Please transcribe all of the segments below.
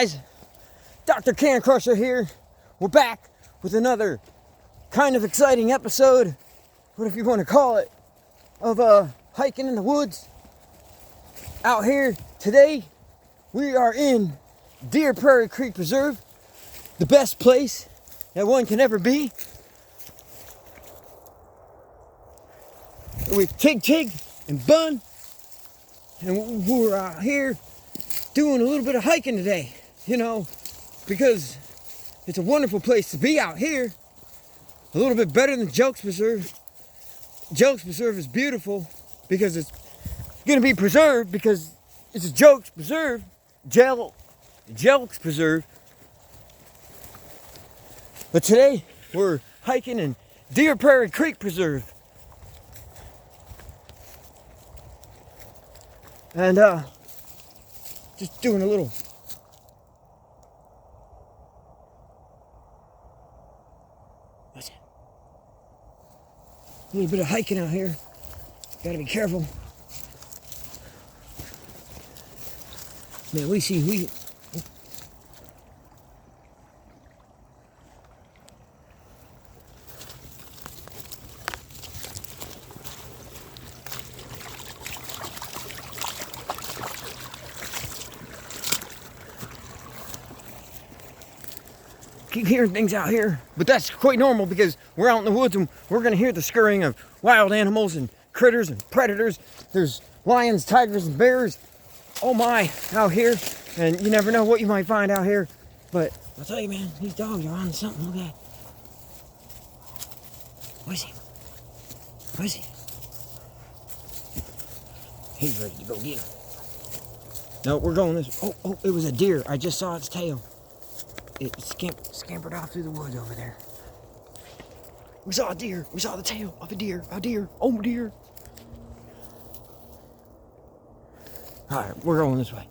guys, Dr. Can Crusher here. We're back with another kind of exciting episode, what if you want to call it, of hiking in the woods. Out here today, we are in Deer Prairie Creek Preserve, the best place that one can ever be. With Tig and Bun, and we're out here doing a little bit of hiking today, you know, because it's a wonderful place to be out here. A little bit better than Jelks Preserve. Jelks Preserve is beautiful because it's going to be preserved because it's a Jelks Preserve. Jelks Preserve. But today we're hiking in Deer Prairie Creek Preserve. And just doing a little bit of hiking out here. Gotta be careful. Man, we keep hearing things out here, but that's quite normal because we're out in the woods and we're going to hear the scurrying of wild animals and critters and predators. There's lions, tigers, and bears. Oh my, out here, and you never know what you might find out here. But I'll tell you, man, these dogs are on something. Look at that. What is he? What is he? He's ready to go get him. No, we're going this. Oh, it was a deer. I just saw its tail. It scampered off through the woods over there. We saw a deer. We saw the tail of a deer. A deer. Oh, deer. All right, we're going this way.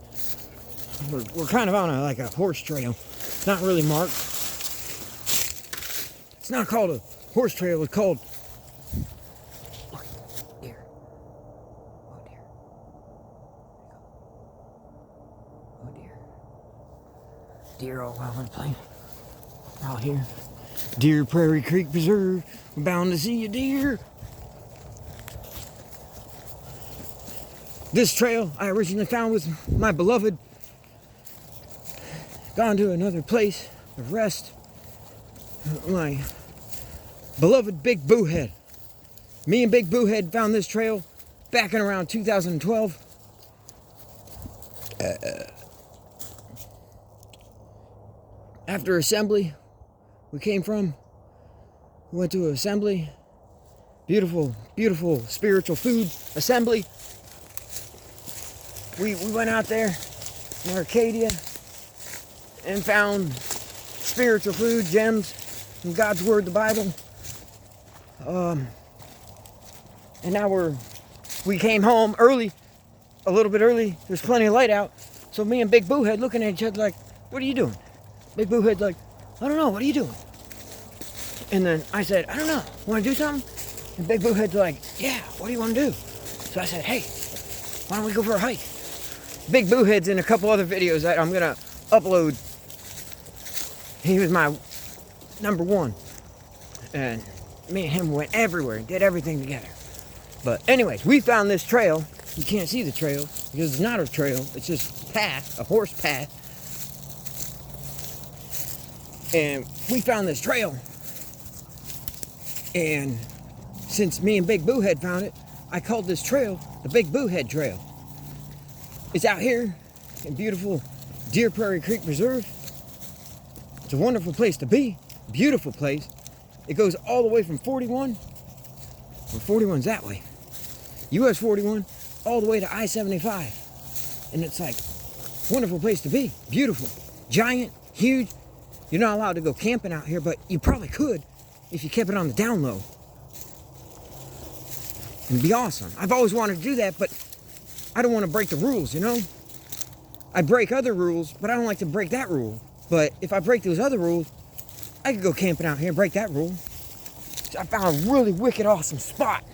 We're kind of on a horse trail. It's not really marked. It's not called a horse trail. It's called... Look, deer. Oh, deer. Oh, deer. Deer all over the place. Out here. Deer Prairie Creek Preserve. We're bound to see a deer. This trail I originally found with my beloved. Gone to another place of rest. My beloved Big Boohead. Me and Big Boohead found this trail back in around 2012. After assembly, we went to assembly. Beautiful, beautiful spiritual food assembly. We went out there in Arcadia and found spiritual food, gems from God's Word, the Bible. And now we came home early, a little bit early. There's plenty of light out. So me and Big Boohead looking at each other like, what are you doing? Big Boohead's like, I don't know, what are you doing? And then I said, I don't know, want to do something? And Big Boohead's like, yeah, what do you want to do? So I said, hey, why don't we go for a hike? Big Boohead's in a couple other videos that I'm going to upload. He was my number one. And me and him went everywhere and did everything together. But anyways, we found this trail. You can't see the trail because it's not a trail. It's just a path, a horse path. And we found this trail. And since me and Big Boohead found it, I called this trail the Big Boohead Trail. It's out here in beautiful Deer Prairie Creek Preserve. It's a wonderful place to be. Beautiful place. It goes all the way from 41, well, 41's that way, US 41, all the way to I-75. And it's like, wonderful place to be. Beautiful. Giant. Huge. You're not allowed to go camping out here, but you probably could if you kept it on the down low. It'd be awesome. I've always wanted to do that, but I don't want to break the rules, you know? I break other rules, but I don't like to break that rule. But if I break those other rules, I could go camping out here and break that rule. So I found a really wicked awesome spot.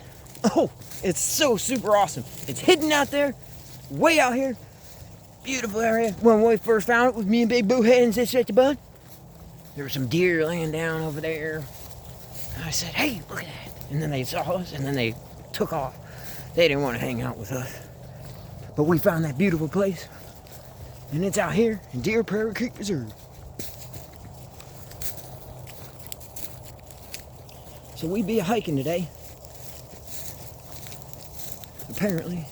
Oh, it's so super awesome. It's hidden out there, way out here. Beautiful area. When we first found it with me and Big Boohead and such a bud, there were some deer laying down over there. And I said, hey, look at that. And then they saw us and then they took off. They didn't want to hang out with us. But we found that beautiful place. And it's out here in Deer Prairie Creek Reserve. So we be hiking today. Apparently.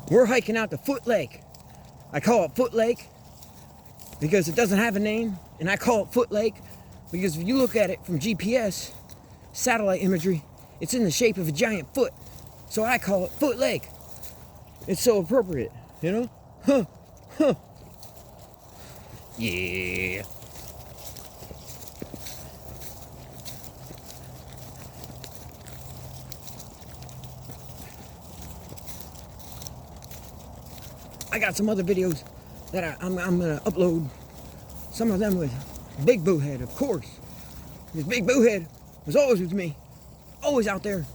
We're hiking out to Foot Lake. I call it Foot Lake because it doesn't have a name. And I call it Foot Lake because if you look at it from GPS, satellite imagery, it's in the shape of a giant foot. So I call it Foot Lake. It's so appropriate, you know? Huh. Huh. Yeah. I got some other videos that I'm gonna upload. Some of them with Big Boohead, of course. Because Big Boohead was always with me. Always out there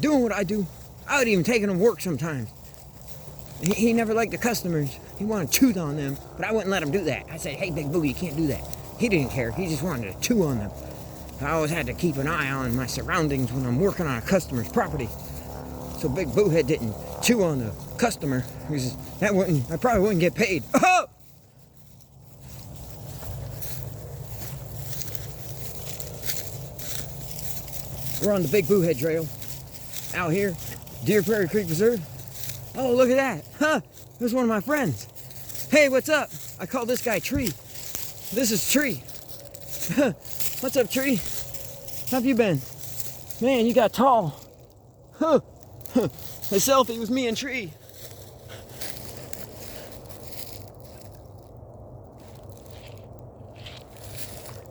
doing what I do. I would even take him to work sometimes. He never liked the customers. He wanted to chew on them, but I wouldn't let him do that. I said, hey, Big Boo, you can't do that. He didn't care. He just wanted to chew on them. I always had to keep an eye on my surroundings when I'm working on a customer's property. So Big Boohead didn't chew on the customer, because I probably wouldn't get paid. Oh! We're on the Big Boohead Trail out here, Deer Prairie Creek Reserve. Oh, look at that. Huh, there's one of my friends. Hey, what's up? I call this guy Tree. This is Tree. What's up, Tree? How have you been? Man, you got tall. Huh. A selfie with me and Tree.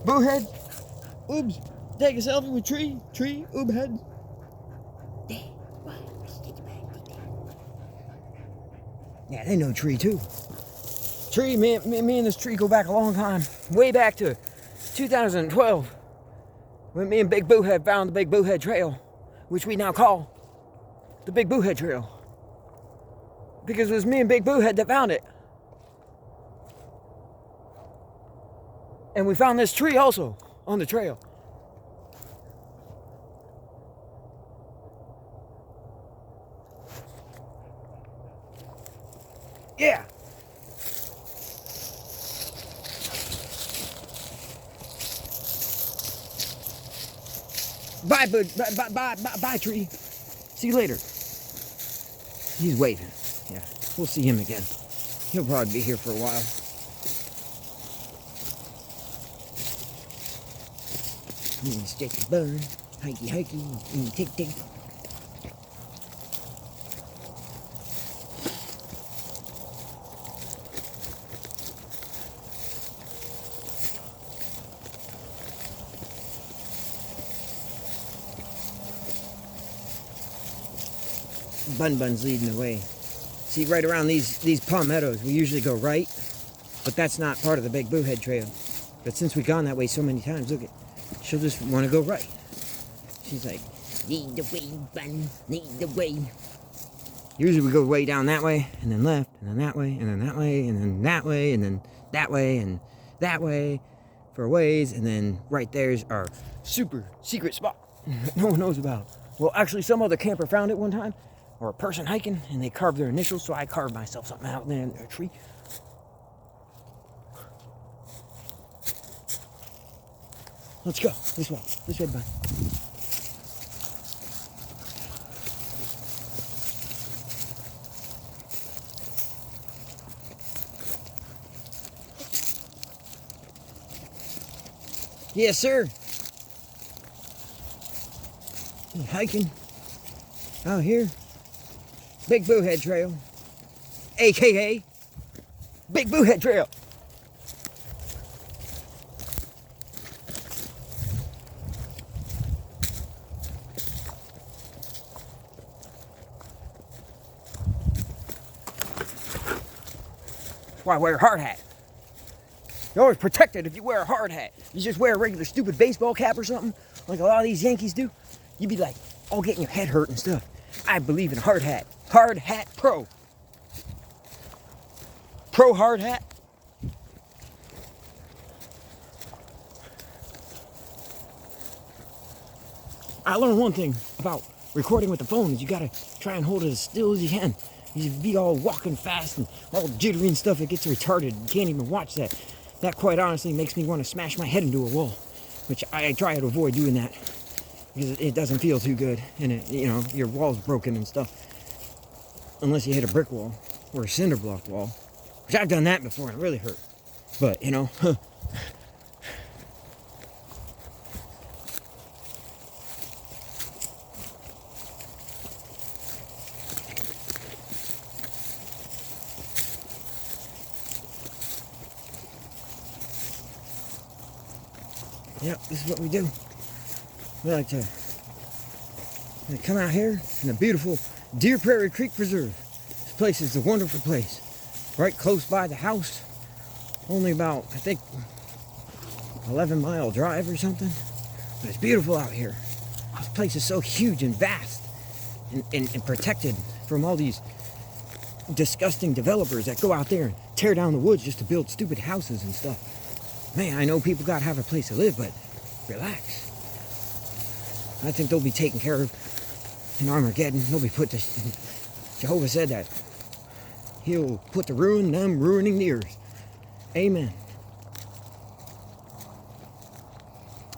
Boohead, Oobs, take a selfie with Tree, Oobhead. Yeah, they know Tree too. Tree, me and this Tree go back a long time. Way back to 2012. When me and Big Boohead found the Big Boohead Trail, which we now call the Big Boohead Trail. Because it was me and Big Boohead that found it. And we found this tree also on the trail. Yeah. Bye, bud. Bye, Tree. See you later. He's waving. Yeah, we'll see him again. He'll probably be here for a while. Stretch your bun, hikey, tick. Bun's leading the way. See, right around these palmettos, we usually go right, but that's not part of the Big Boohead Trail. But since we've gone that way so many times, look, she'll just want to go right. She's like, lead the way, Bun, lead the way. Usually we go way down that way, and then left, and then that way, and then that way, and then that way, and then that way, and that way for a ways, and then right there's our super secret spot no one knows about. Well, actually, some other camper found it one time, or a person hiking, and they carved their initials, so I carved myself something out there in a tree. Let's go. This way, Bud. Yes, sir. Hiking out here. Big Boohead Trail, aka Big Boohead Trail. That's why I wear a hard hat. You're always protected if you wear a hard hat. You just wear a regular stupid baseball cap or something, like a lot of these Yankees do, you'd be like all getting your head hurt and stuff. I believe in a hard hat. Hard Hat Pro. Pro hard hat. I learned one thing about recording with the phone is you gotta try and hold it as still as you can. You be all walking fast and all jittery and stuff, it gets retarded. You can't even watch that. That quite honestly makes me want to smash my head into a wall, which I try to avoid doing that because it doesn't feel too good, and it, you know, your wall's broken and stuff. Unless you hit a brick wall or a cinder block wall, which I've done that before and it really hurt. But you know, yep, this is what we do. We like to come out here in the beautiful Deer Prairie Creek Preserve. This place is a wonderful place. Right close by the house. Only about, I think, 11-mile drive or something. But it's beautiful out here. This place is so huge and vast and protected from all these disgusting developers that go out there and tear down the woods just to build stupid houses and stuff. Man, I know people gotta have a place to live, but relax. I think they'll be taken care of in Armageddon. They'll be put to... Jehovah said that he'll put to ruin them ruining the earth. Amen.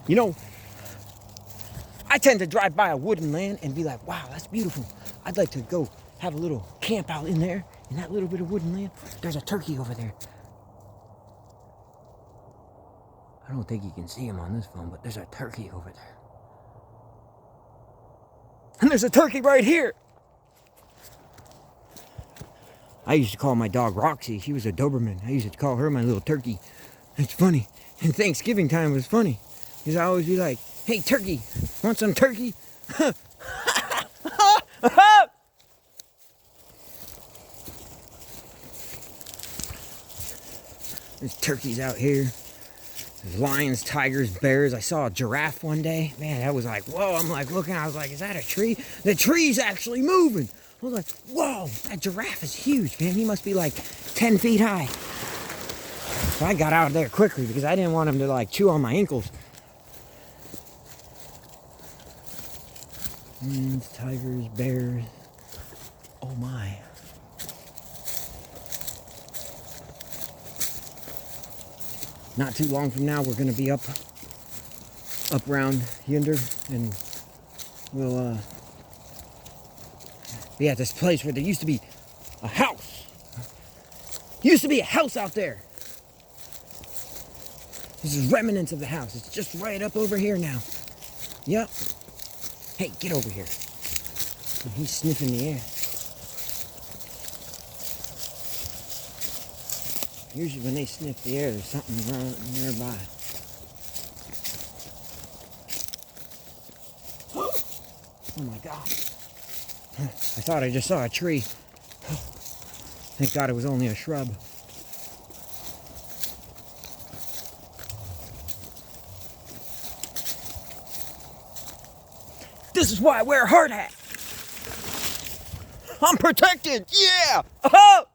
You know, I tend to drive by a wooden land and be like, wow, that's beautiful. I'd like to go have a little camp out in there, in that little bit of wooden land. There's a turkey over there. I don't think you can see him on this phone, but there's a turkey over there. And there's a turkey right here. I used to call my dog Roxy. She was a Doberman. I used to call her my little turkey. It's funny. And Thanksgiving time was funny. Because I always be like, hey, turkey, want some turkey? There's turkeys out here. There's lions, tigers, bears. I saw a giraffe one day. Man, that was like, whoa. I'm like looking, I was like, is that a tree? The tree's actually moving. I was like, whoa, that giraffe is huge, man. He must be like 10 feet high. So I got out of there quickly because I didn't want him to like chew on my ankles. Lions, tigers, bears. Oh my. Not too long from now, we're going to be up around yonder, and we'll be at this place where there used to be a house. Used to be a house out there. This is remnants of the house. It's just right up over here now. Yep. Hey, get over here. He's sniffing the air. Usually when they sniff the air, there's something wrong nearby. Oh my God. I thought I just saw a tree. Thank God it was only a shrub. This is why I wear a hard hat. I'm protected. Yeah. Oh!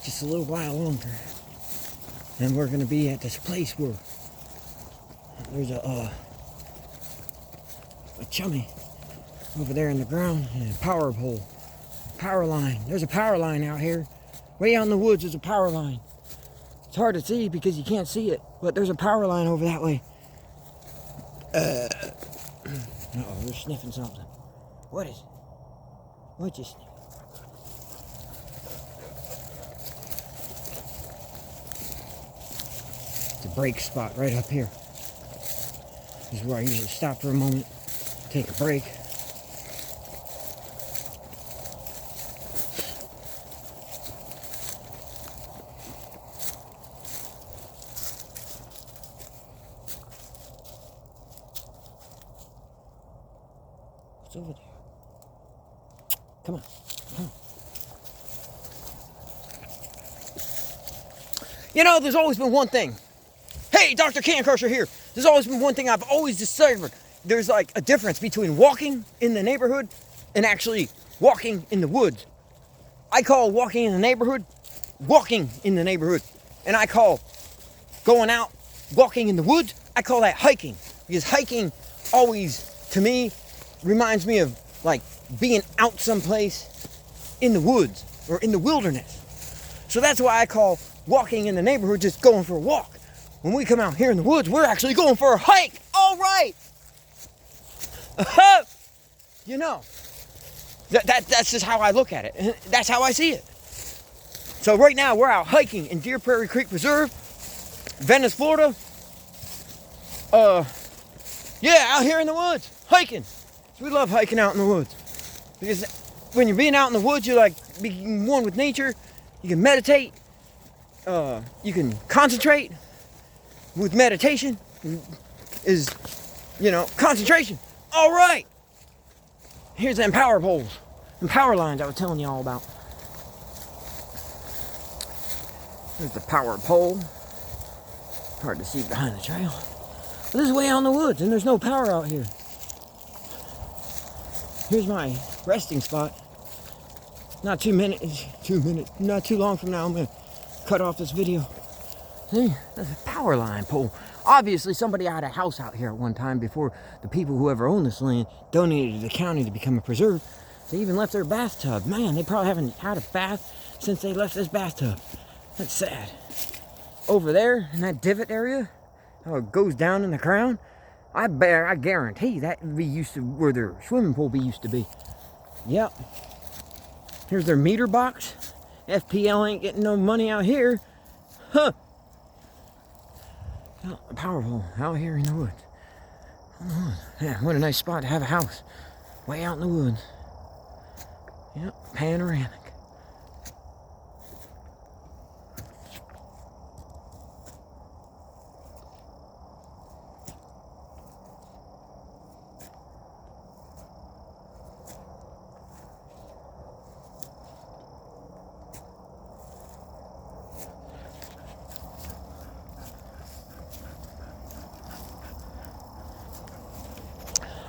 Just a little while longer, and we're going to be at this place where there's a chummy over there in the ground and a power pole, power line. There's a power line out here. Way out in the woods, there's a power line. It's hard to see because you can't see it, but there's a power line over that way. Uh-oh, they're sniffing something. What is it? What you sniff? It's a brake spot right up here. This is where I usually stop for a moment, take a break. What's over there? Come on. Come on. You know, there's always been one thing. Hey, Dr. Can Crusher here. There's always been one thing I've always discovered. There's like a difference between walking in the neighborhood and actually walking in the woods. I call walking in the neighborhood walking in the neighborhood. And I call going out walking in the woods, I call that hiking. Because hiking always, to me, reminds me of like being out someplace in the woods or in the wilderness. So that's why I call walking in the neighborhood just going for a walk. When we come out here in the woods, we're actually going for a hike. All right. You know, that's just how I look at it. That's how I see it. So right now we're out hiking in Deer Prairie Creek Preserve, Venice, Florida. Yeah, out here in the woods, hiking. So we love hiking out in the woods. Because when you're being out in the woods, you're like being one with nature. You can meditate. You can concentrate. With meditation is, concentration. All right. Here's them power poles and power lines I was telling you all about. There's the power pole. Hard to see behind the trail. But this is way out in the woods and there's no power out here. Here's my resting spot. Not 2 minutes, not too long from now, I'm gonna cut off this video. See, that's a power line pole. Obviously, somebody had a house out here at one time before the people who ever owned this land donated to the county to become a preserve. They even left their bathtub. Man, they probably haven't had a bath since they left this bathtub. That's sad. Over there, in that divot area, how it goes down in the ground, I guarantee that used to where their swimming pool used to be. Yep. Here's their meter box. FPL ain't getting no money out here. Huh. A power pole out here in the woods. Yeah, what a nice spot to have a house. Way out in the woods. Yep, panoramic.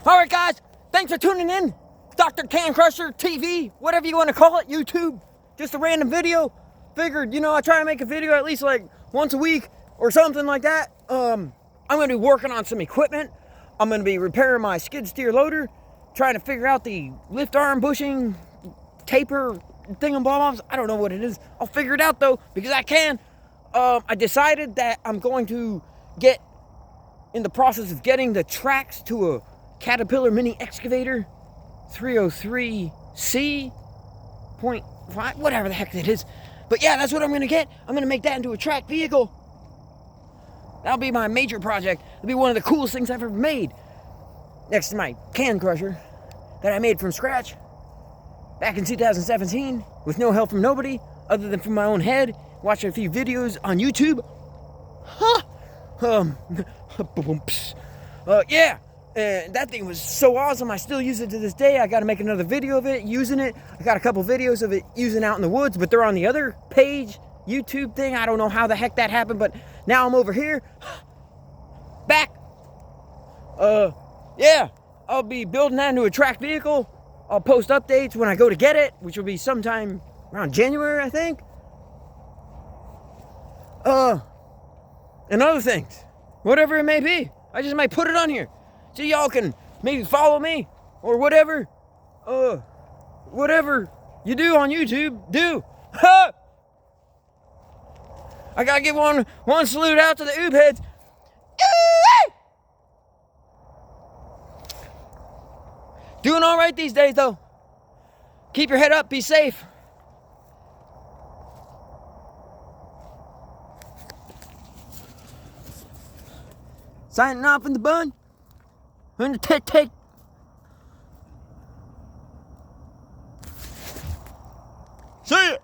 All right, guys, thanks for tuning in. Dr. Can Crusher TV, whatever you want to call it, YouTube. Just a random video. Figured, I try to make a video at least like once a week or something like that. I'm going to be working on some equipment. I'm going to be repairing my skid steer loader, trying to figure out the lift arm bushing, taper thingamabobs. I don't know what it is. I'll figure it out, though, because I can. I decided that I'm going to get in the process of getting the tracks to a Caterpillar mini excavator 303C.5, whatever the heck that is. But yeah, that's what I'm going to get. I'm going to make that into a track vehicle. That'll be my major project. It'll be one of the coolest things I've ever made. Next to my can crusher that I made from scratch back in 2017 with no help from nobody other than from my own head. Watching a few videos on YouTube. Yeah. And that thing was so awesome. I still use it to this day. I got to make another video of it, using it. I got a couple videos of it using out in the woods, but they're on the other page, YouTube thing. I don't know how the heck that happened, but now I'm over here. Back. Yeah. I'll be building that into a track vehicle. I'll post updates when I go to get it, which will be sometime around January, I think. And other things. Whatever it may be. I just might put it on here. So y'all can maybe follow me or whatever. Whatever you do on YouTube, do. Ha! I gotta give one salute out to the oob heads. Doing all right these days, though. Keep your head up. Be safe. Signing off in the bun. In the take. See ya.